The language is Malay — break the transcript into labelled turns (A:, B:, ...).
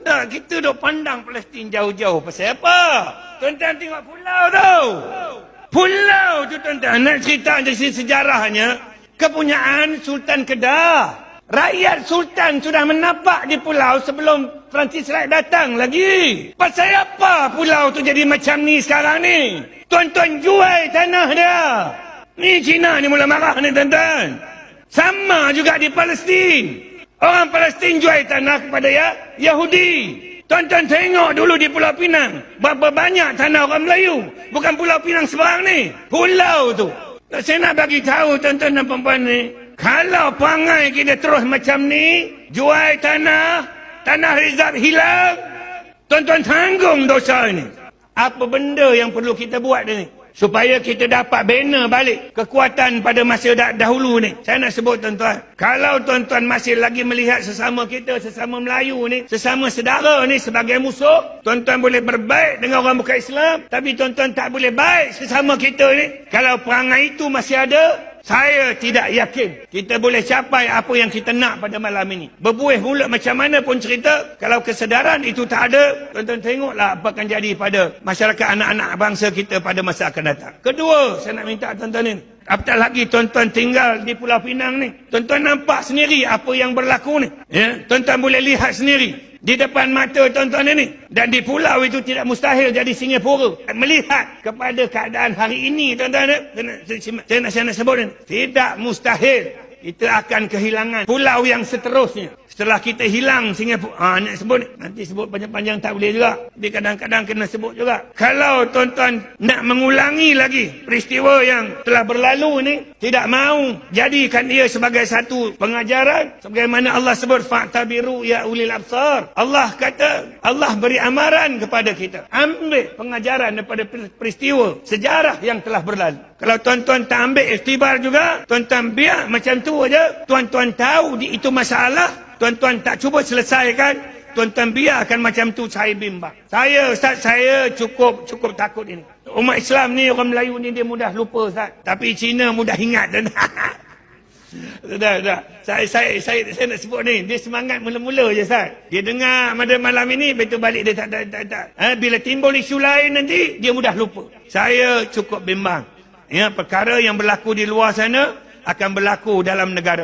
A: Tak, kita duk pandang Palestin jauh-jauh. Pasal apa? Tuan-tuan tengok pulau tu. Pulau tu tuan-tuan, nak cerita dari sejarahnya, kepunyaan Sultan Kedah. Rakyat Sultan sudah menapak di pulau sebelum Francis Wright datang lagi. Pasal apa pulau tu jadi macam ni sekarang ni? Tuan-tuan jual tanah dia. Ni Cina ni mula marah ni tuan-tuan. Sama juga di Palestin. Orang Palestin jual tanah kepada Yahudi. Tuan-tuan tengok dulu di Pulau Pinang. Berapa banyak tanah orang Melayu. Bukan Pulau Pinang sebarang ni. Pulau tu. Saya nak bagi tahu tuan-tuan dan puan-puan ni. Kalau perangai kita terus macam ni, jual tanah rezerv hilang, tuan-tuan tanggung dosa ini. Apa benda yang perlu kita buat ni? Supaya kita dapat bina balik kekuatan pada masa dahulu ni. Saya nak sebut tuan-tuan. Kalau tuan-tuan masih lagi melihat sesama kita, sesama Melayu ni, sesama saudara ni sebagai musuh, tuan-tuan boleh berbaik dengan orang bukan Islam, tapi tuan-tuan tak boleh baik sesama kita ni. Kalau perangai itu masih ada, saya tidak yakin kita boleh capai apa yang kita nak pada malam ini. Berbuih mulut macam mana pun cerita, kalau kesedaran itu tak ada, tuan-tuan tengoklah apa akan jadi pada masyarakat anak-anak bangsa kita pada masa akan datang. Kedua, saya nak minta tuan-tuan ni, apatah lagi tuan-tuan tinggal di Pulau Pinang ni, tuan-tuan nampak sendiri apa yang berlaku ni. Ya, tuan-tuan boleh lihat sendiri di depan mata tuan-tuan ini. Dan di pulau itu tidak mustahil jadi Singapura. Melihat kepada keadaan hari ini, tuan-tuan, saya nak sebut ini, tidak mustahil kita akan kehilangan pulau yang seterusnya. Setelah kita hilang Singapura, nak sebut, nanti sebut panjang-panjang tak boleh juga. Tapi kadang-kadang kena sebut juga. Kalau tuan-tuan nak mengulangi lagi peristiwa yang telah berlalu ni, tidak mahu jadikan dia sebagai satu pengajaran. Sebagaimana Allah sebut, fa'tabiru ya ulil absar. Allah kata, Allah beri amaran kepada kita. Ambil pengajaran daripada peristiwa sejarah yang telah berlalu. Kalau tuan-tuan tak ambil iktibar juga, tuan-tuan biar macam tu aja. Tuan-tuan tahu itu masalah, tuan-tuan tak cuba selesaikan, tuan-tuan biarkan macam tu, saya bimbang. Ustaz, saya cukup takut ini. Umat Islam ni, orang Melayu ni dia mudah lupa, Ustaz. Tapi Cina mudah ingat. Dah. Saya nak sebut ni, dia semangat mula-mula je, Ustaz. Dia dengar pada malam ini, betul balik dia tak. Bila timbul isu lain nanti, dia mudah lupa. Saya cukup bimbang. Ya, perkara yang berlaku di luar sana akan berlaku dalam negara.